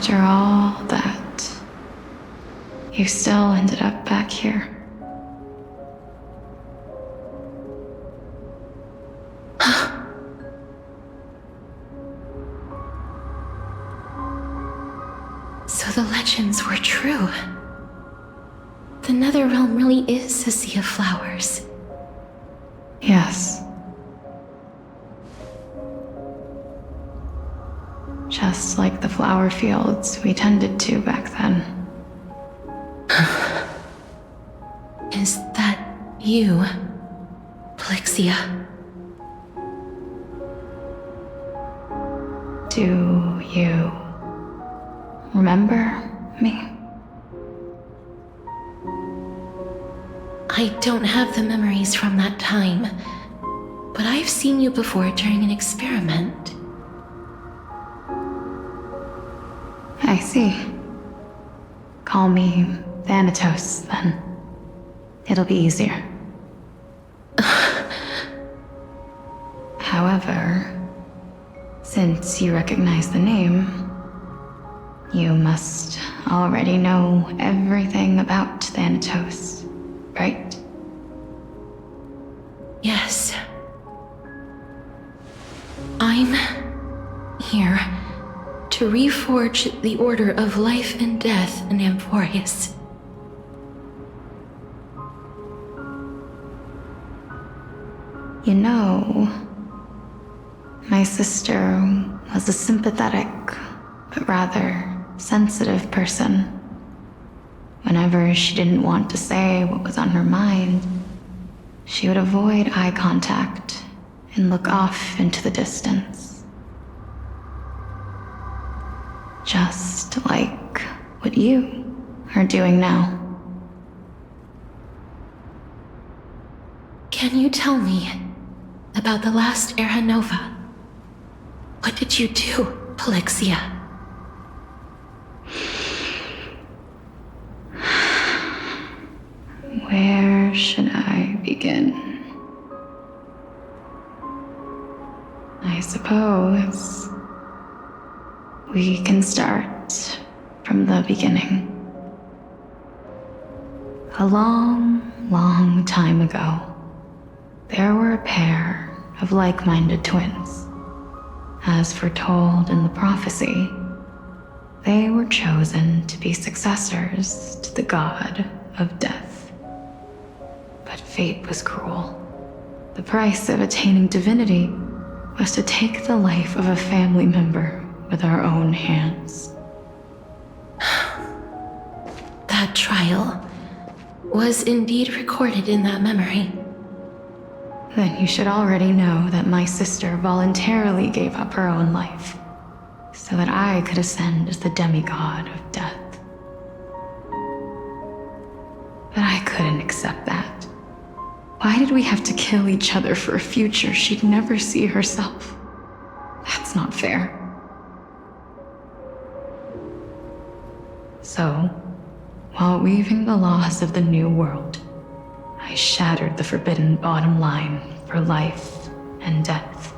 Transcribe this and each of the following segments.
After all that, you still ended up back here. So the legends were true. The Nether realm really is a sea of flowers. Yes. Just like the flower fields we tended to back then. Is that you, Plixia? Do you remember me? I don't have the memories from that time, but I've seen you before during an experiment. I see. Call me Thanatos, then. It'll be easier. However, since you recognize the name, you must already know everything about Thanatos, right? Yes. I'm here to reforge the order of life and death in Amphorius. You know, my sister was a sympathetic, but rather sensitive person. Whenever she didn't want to say what was on her mind, she would avoid eye contact and look off into the distance. Just like what you are doing now. Can you tell me about the last Era Nova? What did you do, Plixia? Where should I begin? I suppose we can start from the beginning. A long, long time ago, there were a pair of like-minded twins. As foretold in the prophecy, they were chosen to be successors to the god of death. But fate was cruel. The price of attaining divinity was to take the life of a family member with our own hands. That trial was indeed recorded in that memory. Then you should already know that my sister voluntarily gave up her own life, so that I could ascend as the demigod of death. But I couldn't accept that. Why did we have to kill each other for a future she'd never see herself? That's not fair. So, while weaving the laws of the new world, I shattered the forbidden bottom line for life and death.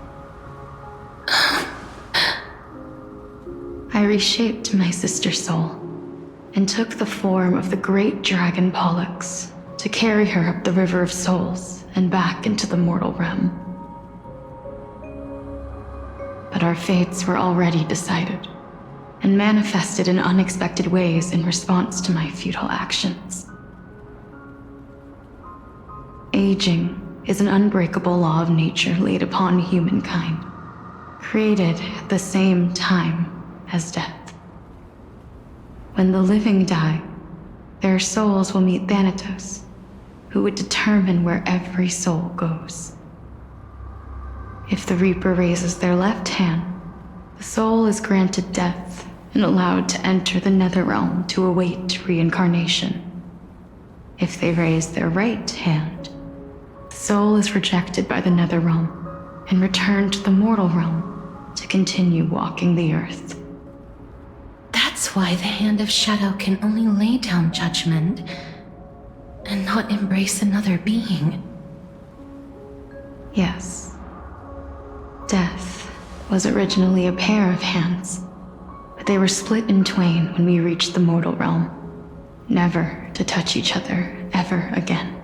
I reshaped my sister's soul and took the form of the great dragon Pollux to carry her up the River of Souls and back into the mortal realm. But our fates were already decided and manifested in unexpected ways in response to my futile actions. Aging is an unbreakable law of nature laid upon humankind, created at the same time as death. When the living die, their souls will meet Thanatos, who would determine where every soul goes. If the Reaper raises their left hand, the soul is granted death and allowed to enter the Nether realm to await reincarnation. If they raise their right hand, the soul is rejected by the Nether realm and returned to the mortal realm to continue walking the earth. That's why the Hand of Shadow can only lay down judgment and not embrace another being. Yes. Death was originally a pair of hands, but but they were split in twain when we reached the mortal realm, never to touch each other ever again.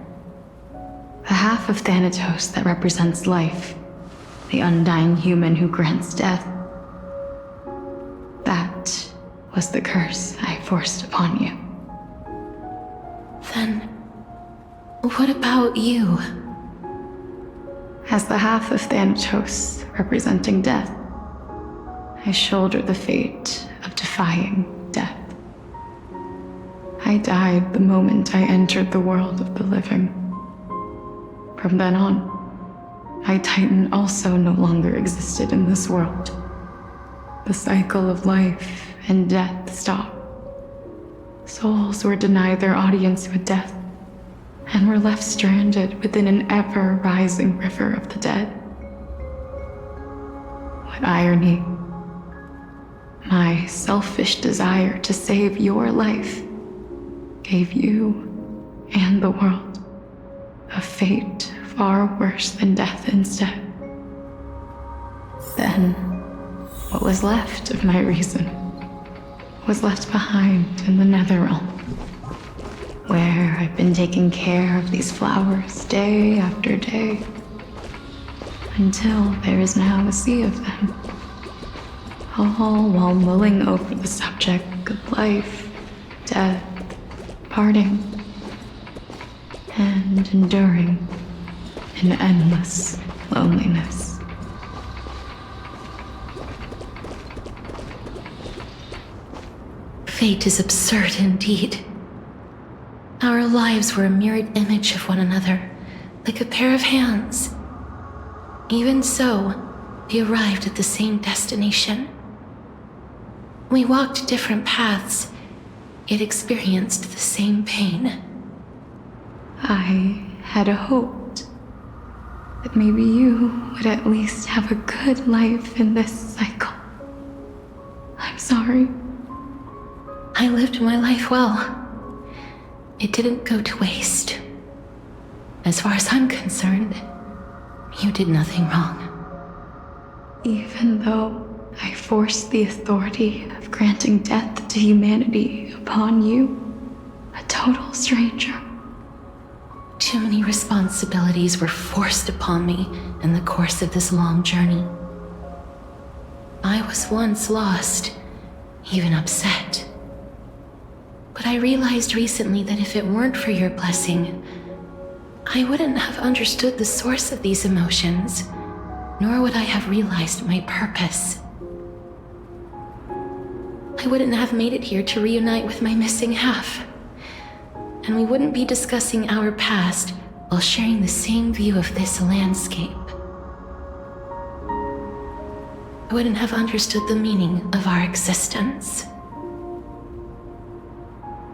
The half of Thanatos that represents life, the undying human who grants death, that was the curse I forced upon you. Then, what about you? As the half of Thanatos representing death, I shoulder the fate of defying death. I died the moment I entered the world of the living. From then on, my Titan also no longer existed in this world. The cycle of life and death stopped. Souls were denied their audience with death, and were left stranded within an ever-rising river of the dead. What irony. My selfish desire to save your life gave you and the world a fate far worse than death instead. Then, what was left of my reason was left behind in the Netherrealm, where I've been taking care of these flowers day after day, until there is now a sea of them, all while mulling over the subject of life, death, parting, and enduring an endless loneliness. Fate is absurd indeed. Our lives were a mirrored image of one another, like a pair of hands. Even so, we arrived at the same destination. We walked different paths, yet experienced the same pain. I had hoped that maybe you would at least have a good life in this cycle. I'm sorry. I lived my life well. It didn't go to waste. As far as I'm concerned, you did nothing wrong. Even though I forced the authority of granting death to humanity upon you, a total stranger. Too many responsibilities were forced upon me in the course of this long journey. I was once lost, even upset. But I realized recently that if it weren't for your blessing, I wouldn't have understood the source of these emotions, nor would I have realized my purpose. I wouldn't have made it here to reunite with my missing half, and we wouldn't be discussing our past while sharing the same view of this landscape. I wouldn't have understood the meaning of our existence.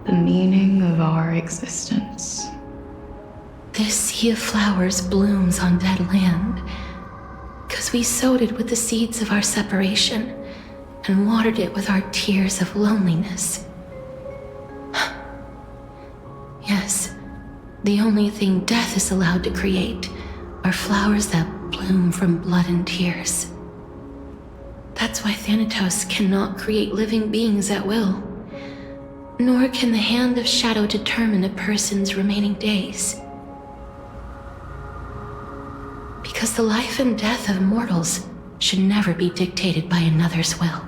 The meaning of our existence. This sea of flowers blooms on dead land, because we sowed it with the seeds of our separation and watered it with our tears of loneliness. Yes, the only thing death is allowed to create are flowers that bloom from blood and tears. That's why Thanatos cannot create living beings at will, nor can the hand of shadow determine a person's remaining days. Because the life and death of mortals should never be dictated by another's will.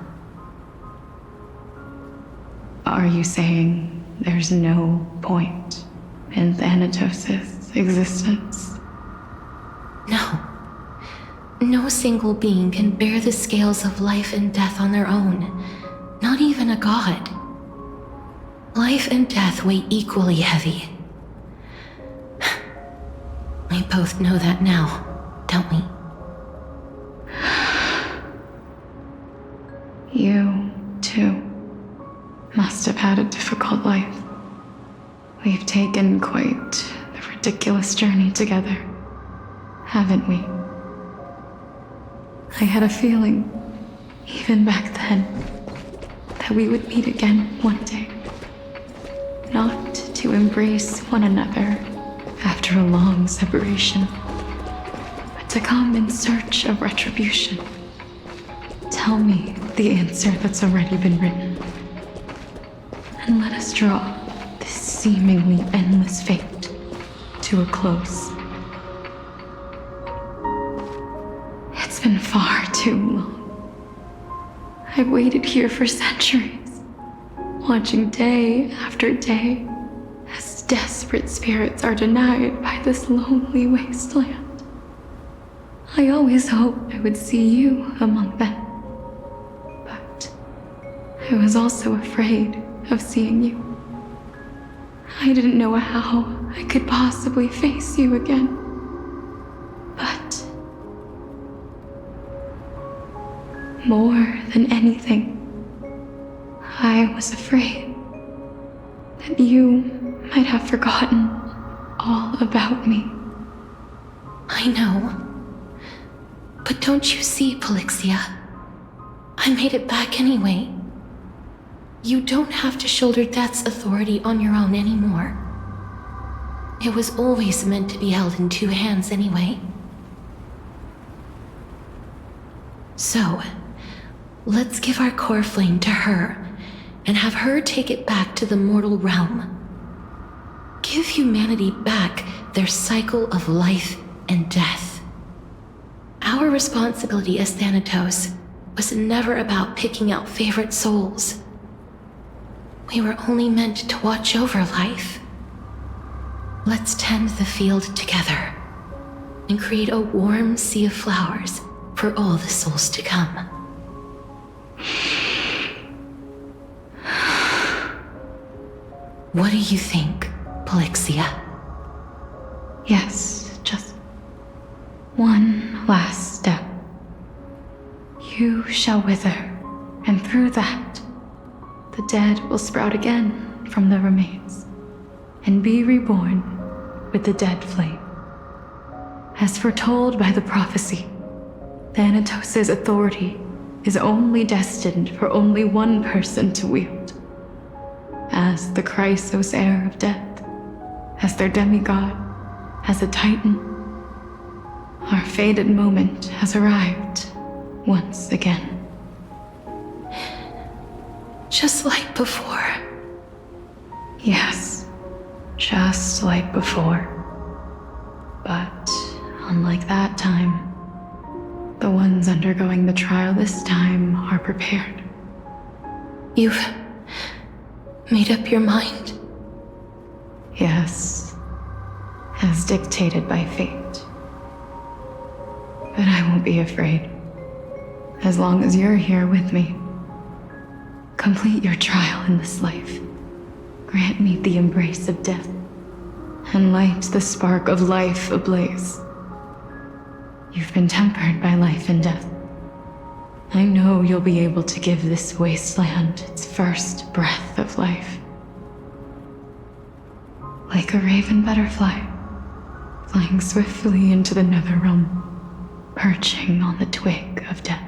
Are you saying there's no point in Thanatos' existence? No. No single being can bear the scales of life and death on their own, not even a god. Life and death weigh equally heavy. We both know that now, don't we? You, too, must have had a difficult life. We've taken quite the ridiculous journey together, haven't we? I had a feeling, even back then, that we would meet again one day. Not to embrace one another after a long separation, but to come in search of retribution. Tell me the answer that's already been written. And let us draw this seemingly endless fate to a close. It's been far too long. I've waited here for centuries, watching day after day as desperate spirits are denied by this lonely wasteland. I always hoped I would see you among them, but I was also afraid of seeing you. I didn't know how I could possibly face you again, but more than anything, I was afraid that you might have forgotten all about me. I know. But don't you see, Polixia? I made it back anyway. You don't have to shoulder death's authority on your own anymore. It was always meant to be held in two hands anyway. So, let's give our core flame to her, and have her take it back to the mortal realm. Give humanity back their cycle of life and death. Our responsibility as Thanatos was never about picking out favorite souls. We were only meant to watch over life. Let's tend the field together, and create a warm sea of flowers for all the souls to come. What do you think, Polixia? Yes, just one last step. You shall wither, and through that, the dead will sprout again from the remains, and be reborn with the dead flame. As foretold by the prophecy, Thanatos' authority is only destined for only one person to wield. As the Chrysos heir of death, as their demigod, as a titan, our fated moment has arrived once again. Just like before. Yes, just like before. But unlike that time, the ones undergoing the trial this time are prepared. You've made up your mind? Yes, as dictated by fate. But I won't be afraid, as long as you're here with me. Complete your trial in this life. Grant me the embrace of death, and light the spark of life ablaze. You've been tempered by life and death. I know you'll be able to give this wasteland its first breath of life. Like a raven butterfly, flying swiftly into the nether realm, perching on the twig of death.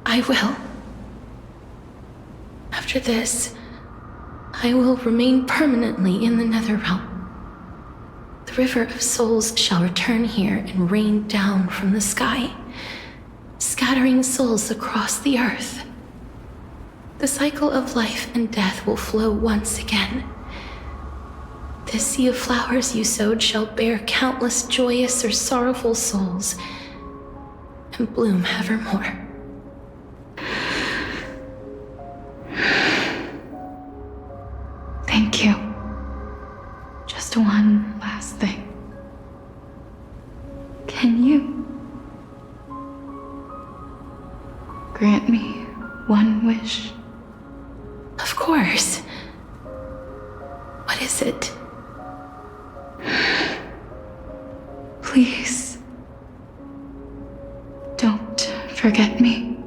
I will. After this, I will remain permanently in the Nether realm. The river of souls shall return here and rain down from the sky, scattering souls across the earth. The cycle of life and death will flow once again. This sea of flowers you sowed shall bear countless joyous or sorrowful souls, and bloom evermore. Thank you. Just one last thing. Can you grant me one wish? Of course. What is it? Please, don't forget me.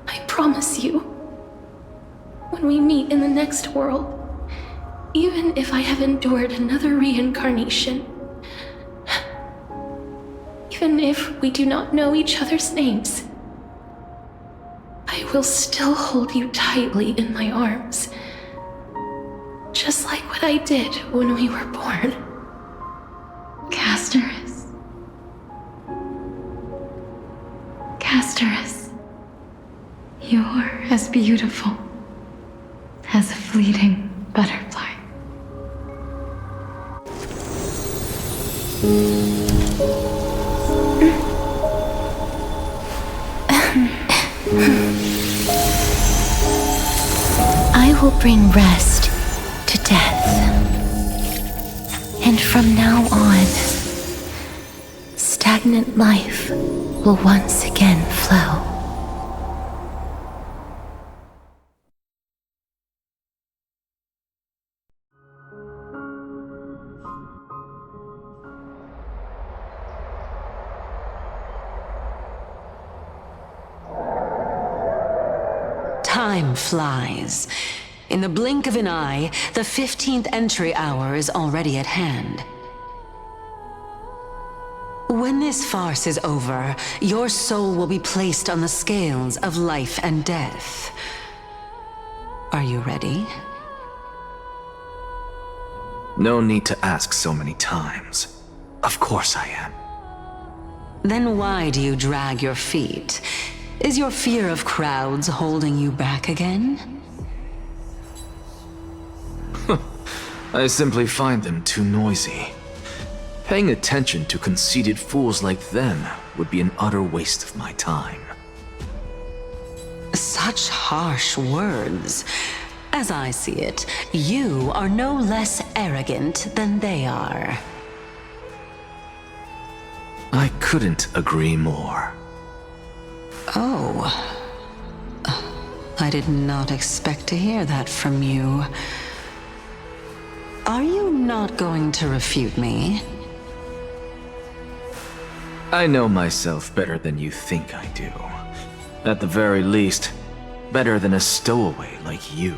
I promise you. When we meet in the next world, even if I have endured another reincarnation, even if we do not know each other's names, I will still hold you tightly in my arms, just like what I did when we were born. Castorice, Castorice, you're as beautiful as a fleeting butterfly. I will bring rest to death. And from now on, stagnant life will once again flow. Time flies. In the blink of an eye, the 15th entry hour is already at hand. When this farce is over, your soul will be placed on the scales of life and death. Are you ready? No need to ask so many times. Of course I am. Then why do you drag your feet? Is your fear of crowds holding you back again? I simply find them too noisy. Paying attention to conceited fools like them would be an utter waste of my time. Such harsh words. As I see it, you are no less arrogant than they are. I couldn't agree more. Oh. I did not expect to hear that from you. Are you not going to refute me? I know myself better than you think I do. At the very least, better than a stowaway like you.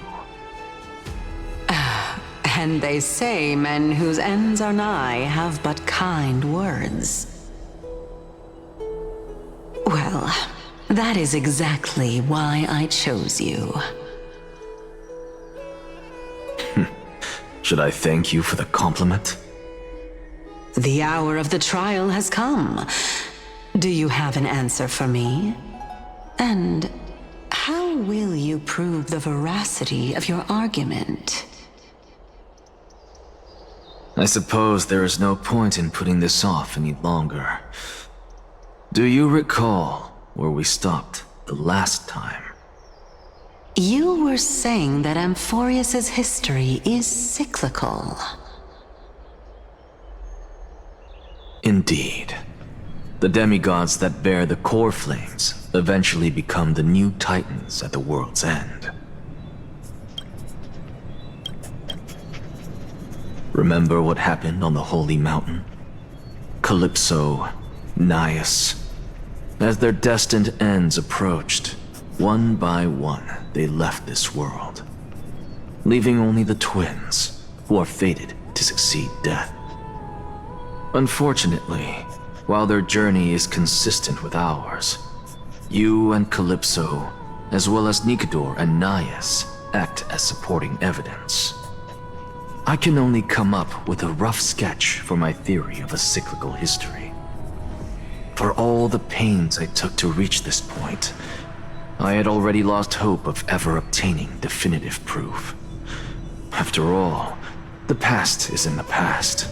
And they say men whose ends are nigh have but kind words. Well, that is exactly why I chose you. Should I thank you for the compliment? The hour of the trial has come. Do you have an answer for me? And how will you prove the veracity of your argument? I suppose there is no point in putting this off any longer. Do you recall where we stopped the last time? You were saying that Amphorius's history is cyclical. Indeed. The demigods that bear the core flames eventually become the new titans at the world's end. Remember what happened on the Holy Mountain? Calypso, Naias. As their destined ends approached, one by one, they left this world, leaving only the twins, who are fated to succeed death. Unfortunately, while their journey is consistent with ours, you and Calypso, as well as Nikador and Naias, act as supporting evidence. I can only come up with a rough sketch for my theory of a cyclical history. For all the pains I took to reach this point, I had already lost hope of ever obtaining definitive proof. After all, the past is in the past.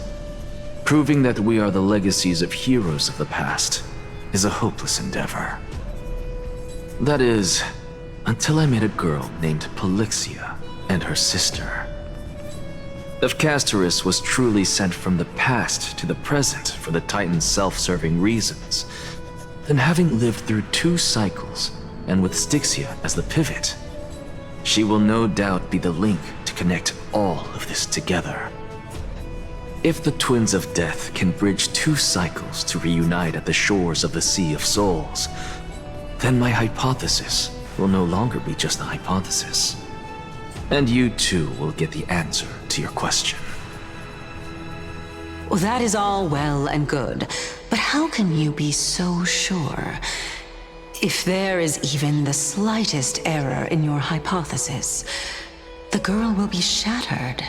Proving that we are the legacies of heroes of the past is a hopeless endeavor. That is, until I met a girl named Polixia and her sister. If Castorice was truly sent from the past to the present for the Titan's self-serving reasons, then having lived through 2 cycles, and with Styxia as the pivot, she will no doubt be the link to connect all of this together. If the Twins of Death can bridge 2 cycles to reunite at the shores of the Sea of Souls, then my hypothesis will no longer be just a hypothesis. And you too will get the answer to your question. Well, that is all well and good, but how can you be so sure? If there is even the slightest error in your hypothesis, the girl will be shattered.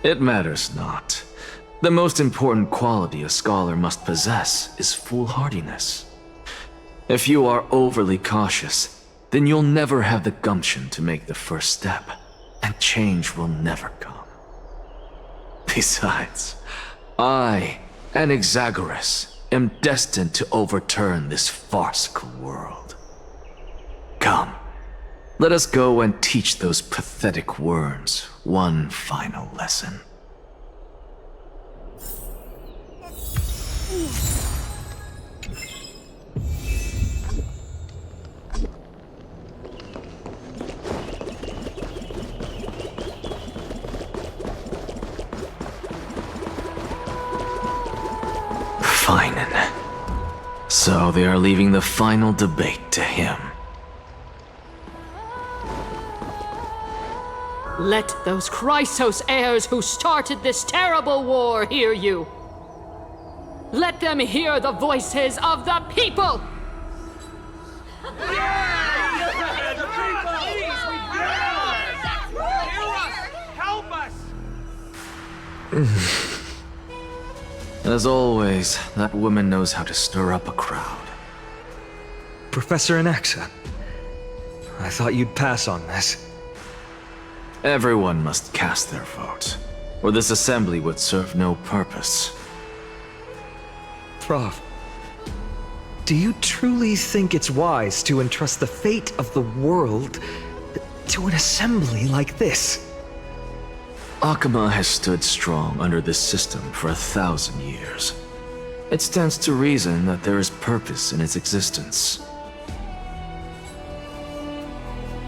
It matters not. The most important quality a scholar must possess is foolhardiness. If you are overly cautious, then you'll never have the gumption to make the first step, and change will never come. Besides, I, Anaxa, am destined to overturn this farcical world. Come, let us go and teach those pathetic worms one final lesson. Phainon. So they are leaving the final debate to him. Let those Chrysos heirs who started this terrible war hear you. Let them hear the voices of the people! As always, that woman knows how to stir up a crowd. Professor Anaxa, I thought you'd pass on this. Everyone must cast their vote, or this assembly would serve no purpose. Prof, do you truly think it's wise to entrust the fate of the world to an assembly like this? Aglaea has stood strong under this system for 1,000 years. It stands to reason that there is purpose in its existence.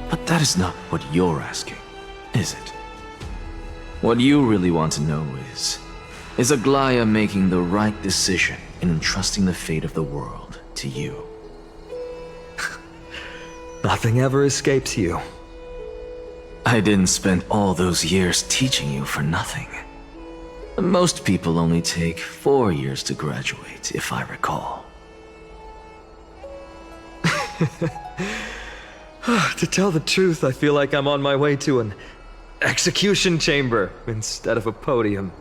But that is not what you're asking, is it? What you really want to know is Aglaea making the right decision in entrusting the fate of the world to you? Nothing ever escapes you. I didn't spend all those years teaching you for nothing. Most people only take 4 years to graduate, if I recall. To tell the truth, I feel like I'm on my way to an execution chamber instead of a podium.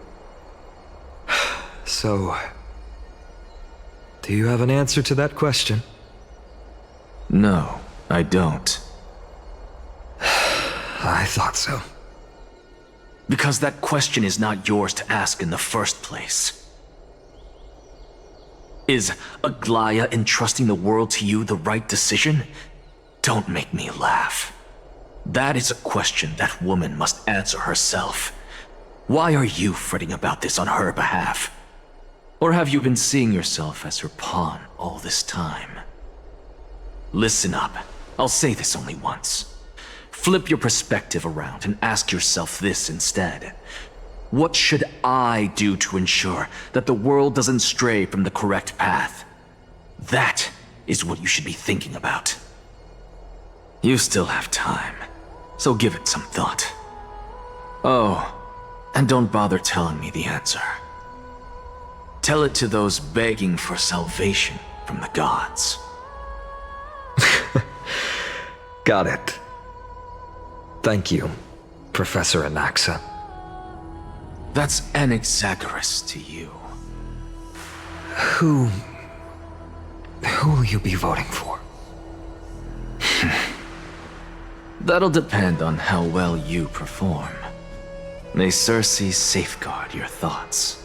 So, do you have an answer to that question? No, I don't. I thought so. Because that question is not yours to ask in the first place. Is Aglaea entrusting the world to you the right decision? Don't make me laugh. That is a question that woman must answer herself. Why are you fretting about this on her behalf? Or have you been seeing yourself as her pawn all this time? Listen up. I'll say this only once. Flip your perspective around and ask yourself this instead. What should I do to ensure that the world doesn't stray from the correct path? That is what you should be thinking about. You still have time, so give it some thought. Oh, and don't bother telling me the answer. Tell it to those begging for salvation from the gods. Got it. Thank you, Professor Anaxa. That's Anaxa to you. Who will you be voting for? That'll depend on how well you perform. May Circe safeguard your thoughts.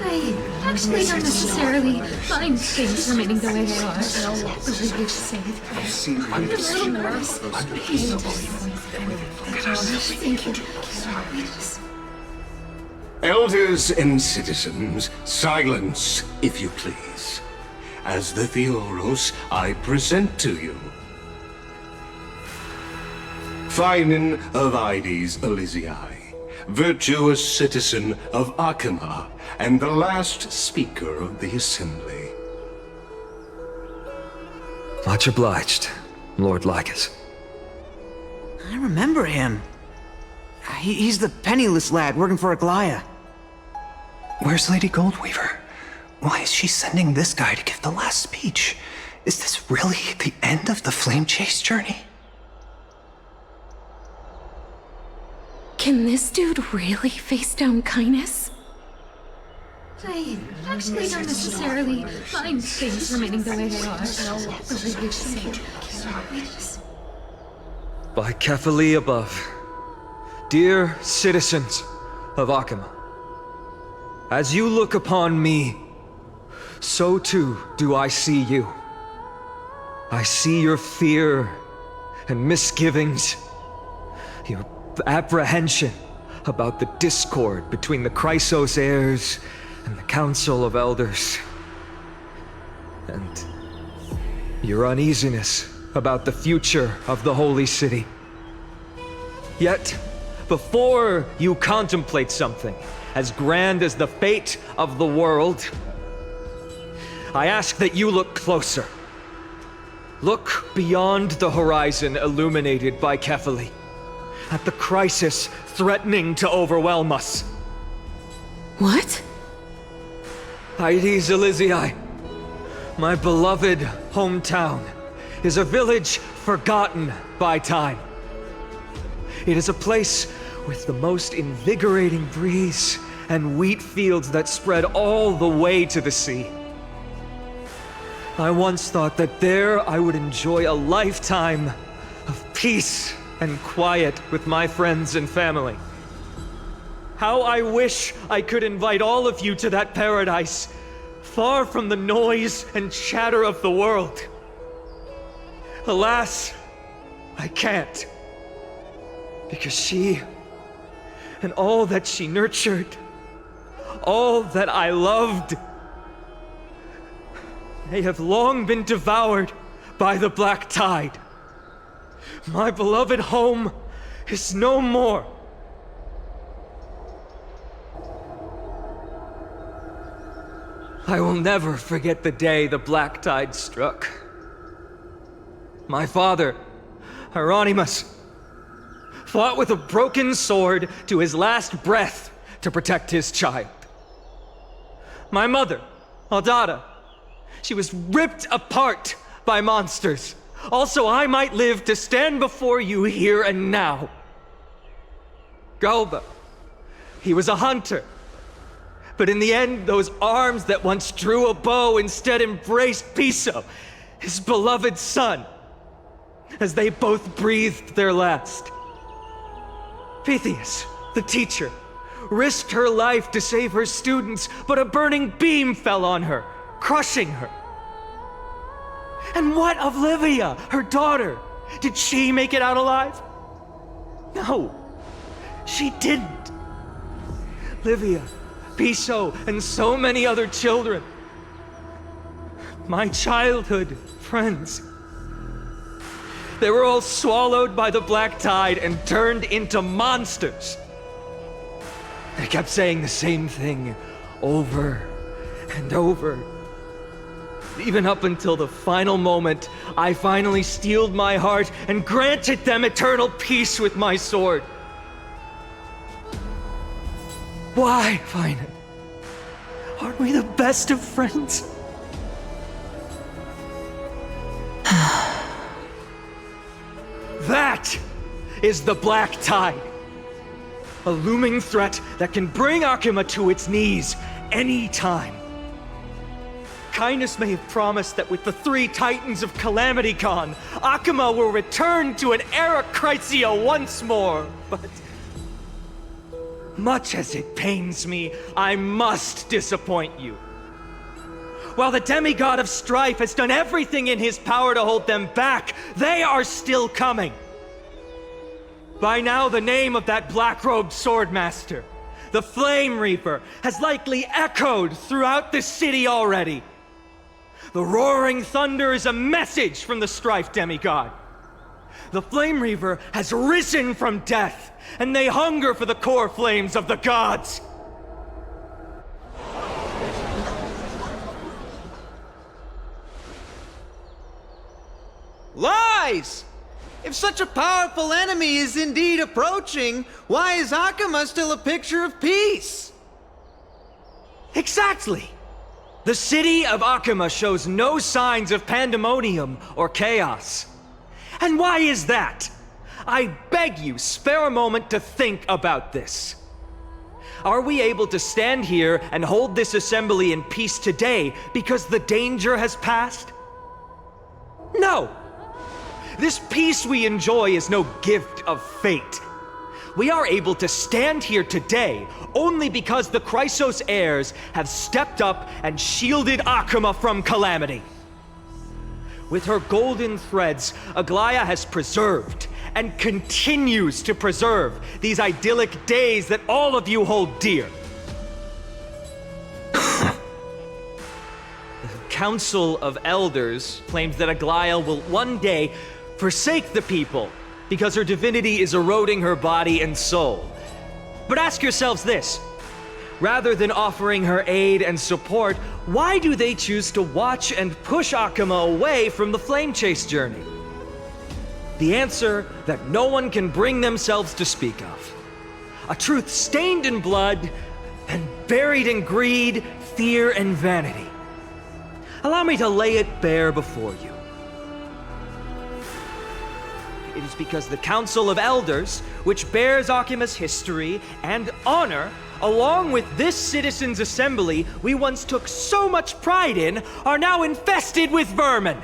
I actually don't necessarily mind things remaining the way they are. Religious save. I'm a little nervous. Thank you. Elders and citizens, silence, if you please. As the Theoros, I present to you Phainon of Ides Elysiae, virtuous citizen of Aglaea, and the last speaker of the assembly. Much obliged, Lord Lycus. I remember him. He's the penniless lad working for Aglaea. Where's Lady Goldweaver? Why is she sending this guy to give the last speech? Is this really the end of the Flame Chase journey? Can this dude really face down kindness? I actually don't necessarily mind things remaining the way they are. For religious sake. By Kefali above, dear citizens of Akima, as you look upon me, so too do I see you. I see your fear and misgivings, your apprehension about the discord between the Chrysos heirs and the Council of Elders, and your uneasiness about the future of the Holy City. Yet, before you contemplate something as grand as the fate of the world, I ask that you look closer. Look beyond the horizon illuminated by Kefali, at the crisis threatening to overwhelm us. What? Hyades Elysiae, my beloved hometown, is a village forgotten by time. It is a place with the most invigorating breeze and wheat fields that spread all the way to the sea. I once thought that there I would enjoy a lifetime of peace and quiet with my friends and family. How I wish I could invite all of you to that paradise, far from the noise and chatter of the world. Alas, I can't. Because she, and all that she nurtured, all that I loved, they have long been devoured by the black tide. My beloved home is no more. I will never forget the day the black tide struck. My father, Hieronymus, fought with a broken sword to his last breath to protect his child. My mother, Aldada, she was ripped apart by monsters. Also, I might live to stand before you here and now. Galba, he was a hunter. But in the end, those arms that once drew a bow instead embraced Piso, his beloved son, as they both breathed their last. Pythias, the teacher, risked her life to save her students, but a burning beam fell on her, crushing her. And what of Livia, her daughter? Did she make it out alive? No, she didn't. Livia, Piso, and so many other children, my childhood friends, they were all swallowed by the black tide and turned into monsters. They kept saying the same thing over and over. Even up until the final moment, I finally steeled my heart and granted them eternal peace with my sword. Why, Phainon? Aren't we the best of friends? That is the black tide. A looming threat that can bring Akima to its knees any time. Kindness may have promised that with the 3 Titans of Calamity Con, Akima will return to an era Chrysia once more, but much as it pains me, I must disappoint you. While the demigod of strife has done everything in his power to hold them back, they are still coming. By now, the name of that black-robed swordmaster, the Flame Reaper, has likely echoed throughout the city already. The roaring thunder is a message from the strife demigod. The Flame Reaper has risen from death, and they hunger for the core flames of the gods. Lies! If such a powerful enemy is indeed approaching, why is Akima still a picture of peace? Exactly! The city of Akama shows no signs of pandemonium or chaos. And why is that? I beg you, spare a moment to think about this. Are we able to stand here and hold this assembly in peace today because the danger has passed? No! This peace we enjoy is no gift of fate. We are able to stand here today only because the Chrysos heirs have stepped up and shielded Akama from calamity. With her golden threads, Aglaea has preserved and continues to preserve these idyllic days that all of you hold dear. The Council of Elders claims that Aglaea will one day forsake the people because her divinity is eroding her body and soul. But ask yourselves this. Rather than offering her aid and support, why do they choose to watch and push Akama away from the Flame Chase journey? The answer that no one can bring themselves to speak of. A truth stained in blood and buried in greed, fear, and vanity. Allow me to lay it bare before you. It is because the Council of Elders, which bears Akima's history and honor, along with this citizens' assembly we once took so much pride in, are now infested with vermin.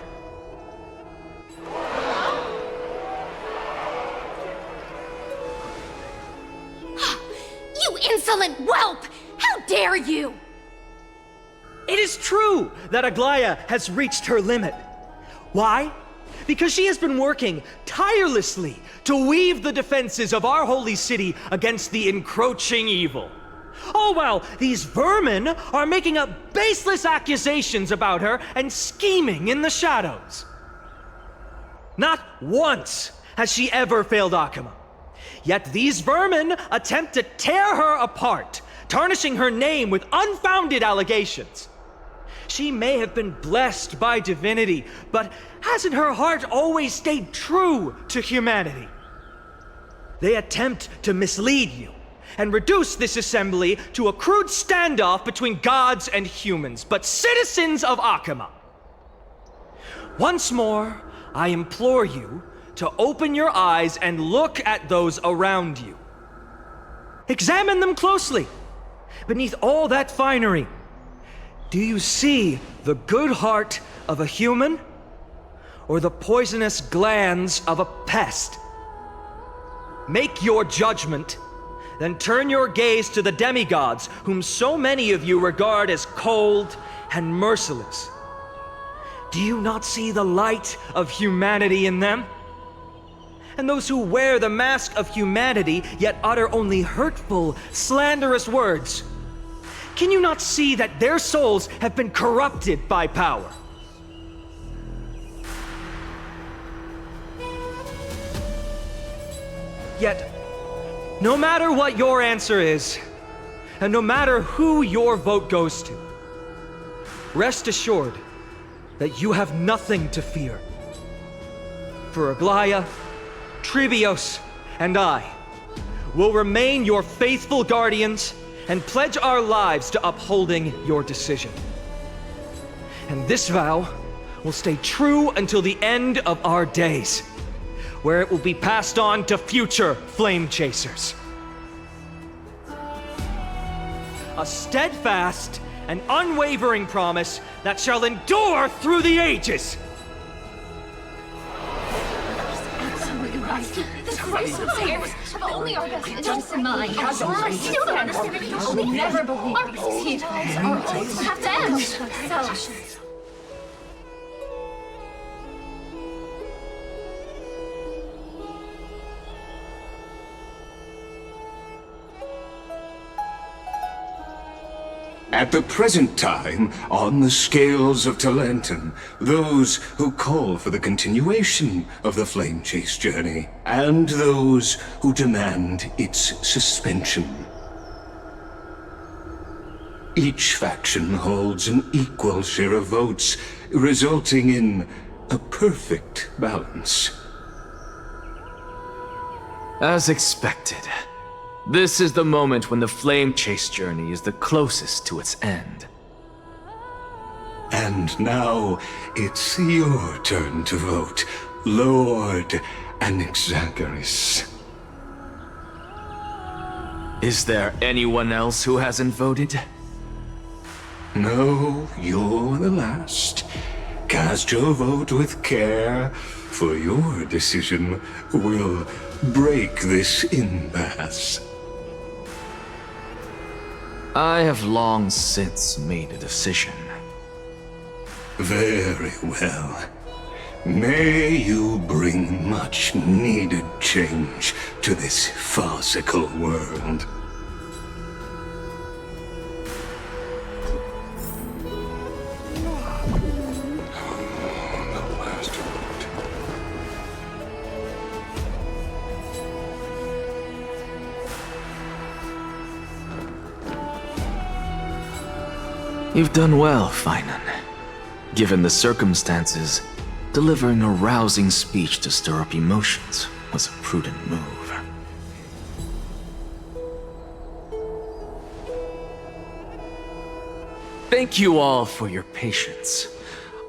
You insolent whelp! How dare you! It is true that Aglaea has reached her limit. Why? Because she has been working tirelessly to weave the defenses of our holy city against the encroaching evil. All while these vermin are making up baseless accusations about her and scheming in the shadows. Not once has she ever failed Akama. Yet these vermin attempt to tear her apart, tarnishing her name with unfounded allegations. She may have been blessed by divinity, but hasn't her heart always stayed true to humanity? They attempt to mislead you and reduce this assembly to a crude standoff between gods and humans, but citizens of Akama. Once more, I implore you to open your eyes and look at those around you. Examine them closely. Beneath all that finery, do you see the good heart of a human or the poisonous glands of a pest? Make your judgment, then turn your gaze to the demigods whom so many of you regard as cold and merciless. Do you not see the light of humanity in them? And those who wear the mask of humanity yet utter only hurtful, slanderous words. Can you not see that their souls have been corrupted by power? Yet, no matter what your answer is, and no matter who your vote goes to, rest assured that you have nothing to fear. For Aglaea, Trivios, and I will remain your faithful guardians and pledge our lives to upholding your decision. And this vow will stay true until the end of our days, where it will be passed on to future flame chasers. A steadfast and unwavering promise that shall endure through the ages. The Chrysos heirs have only our best interests in mind. I still don't understand it. I will never believe our Petals are always have to end. Selfishness. At the present time, on the scales of Talentum, those who call for the continuation of the Flame Chase journey, and those who demand its suspension. Each faction holds an equal share of votes, resulting in a perfect balance. As expected. This is the moment when the flame chase journey is the closest to its end. And now it's your turn to vote, Lord Anaxa. Is there anyone else who hasn't voted? No, you're the last. Cast your vote with care, for your decision will break this impasse. I have long since made a decision. Very well. May you bring much needed change to this farcical world. You've done well, Phainon. Given the circumstances, delivering a rousing speech to stir up emotions was a prudent move. Thank you all for your patience.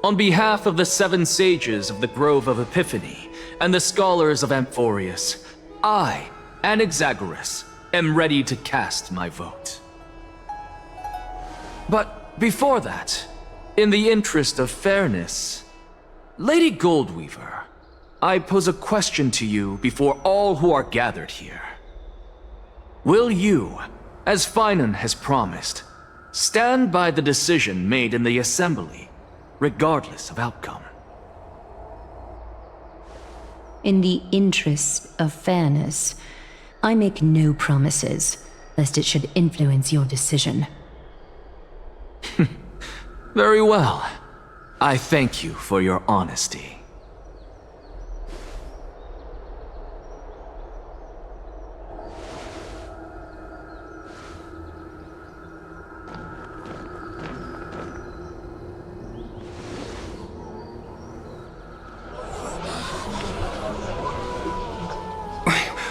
On behalf of the 7 sages of the Grove of Epiphany and the scholars of Amphorius, I, Anaxa, am ready to cast my vote. But before that, in the interest of fairness, Lady Goldweaver, I pose a question to you before all who are gathered here. Will you, as Phainon has promised, stand by the decision made in the Assembly, regardless of outcome? In the interest of fairness, I make no promises, lest it should influence your decision. Very well. I thank you for your honesty.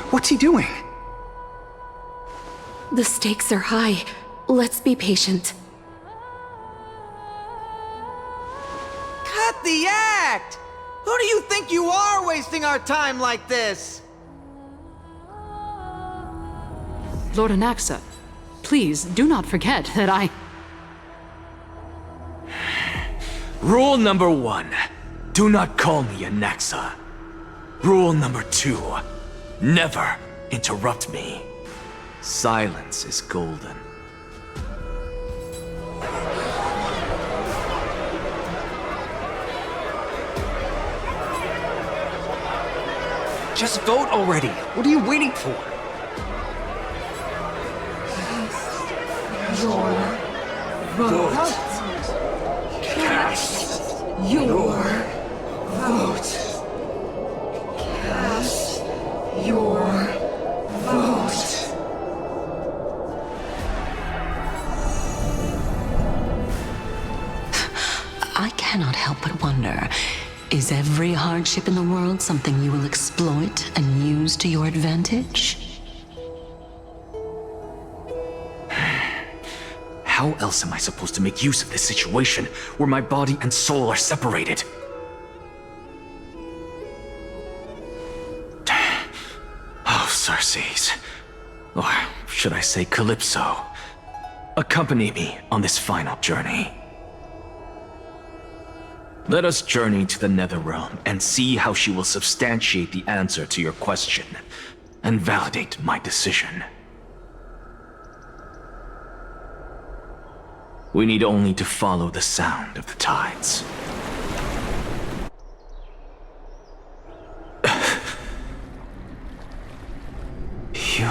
What's he doing? The stakes are high. Let's be patient. Cut the act! Who do you think you are wasting our time like this? Lord Anaxa, please do not forget that I... Rule number 1, do not call me Anaxa. Rule number 2, never interrupt me. Silence is golden. Just vote already! What are you waiting for? I cannot help but wonder, is every hardship in the world something you will exploit and use to your advantage? How else am I supposed to make use of this situation where my body and soul are separated? Oh, Circes. Or should I say Calypso? Accompany me on this final journey. Let us journey to the Netherrealm and see how she will substantiate the answer to your question and validate my decision. We need only to follow the sound of the tides. You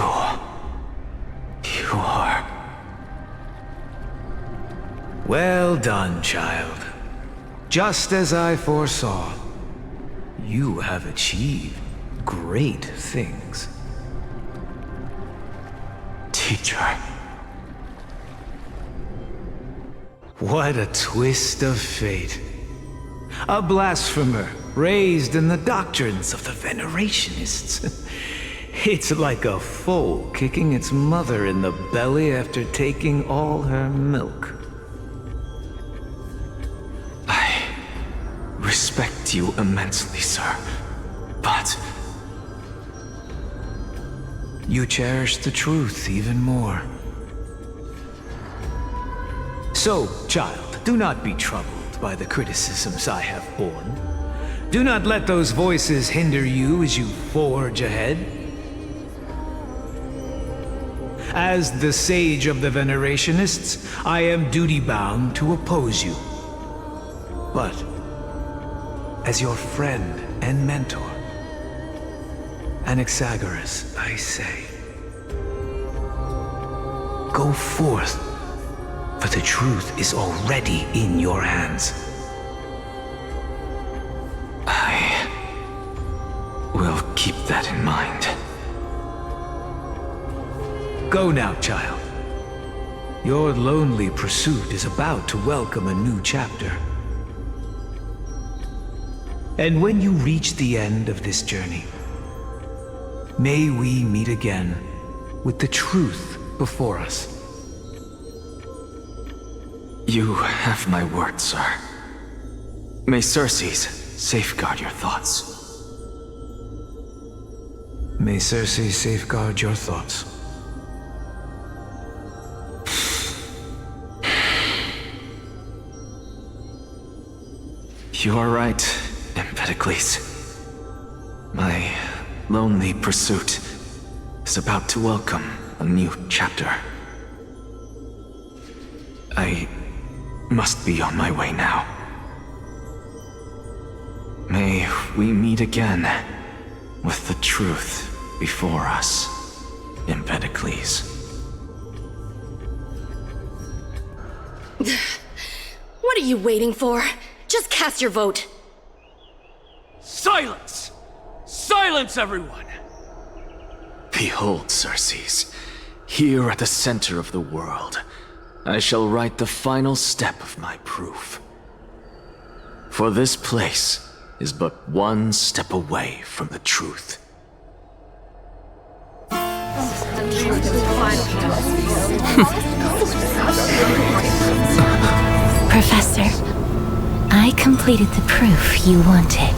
are... Well done, child. Just as I foresaw, you have achieved great things. Teacher. What a twist of fate. A blasphemer raised in the doctrines of the Venerationists. It's like a foal kicking its mother in the belly after taking all her milk. I respect you immensely, sir, but... You cherish the truth even more. So, child, do not be troubled by the criticisms I have borne. Do not let those voices hinder you as you forge ahead. As the sage of the Venerationists, I am duty-bound to oppose you. But, as your friend and mentor, Anaxagoras, I say, go forth, for the truth is already in your hands. I will keep that in mind. Go now, child. Your lonely pursuit is about to welcome a new chapter. And when you reach the end of this journey, may we meet again with the truth before us. You have my word, sir. May Circes safeguard your thoughts. May Circe safeguard your thoughts. You are right, Empedocles. My lonely pursuit is about to welcome a new chapter. I must be on my way now. May we meet again with the truth before us, Empedocles. What are you waiting for? Just cast your vote. Silence! Silence, everyone! Behold, Circes, here at the center of the world, I shall write the final step of my proof. For this place is but one step away from the truth. Professor, I completed the proof you wanted.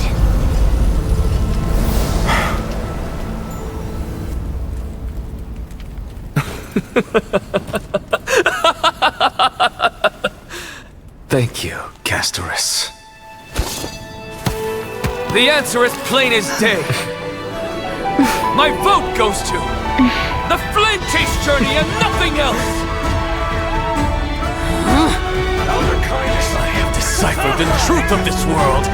Thank you, Castorice. The answer is plain as day. My vote goes to the Flame Chase journey and nothing else! I have deciphered the truth of this world!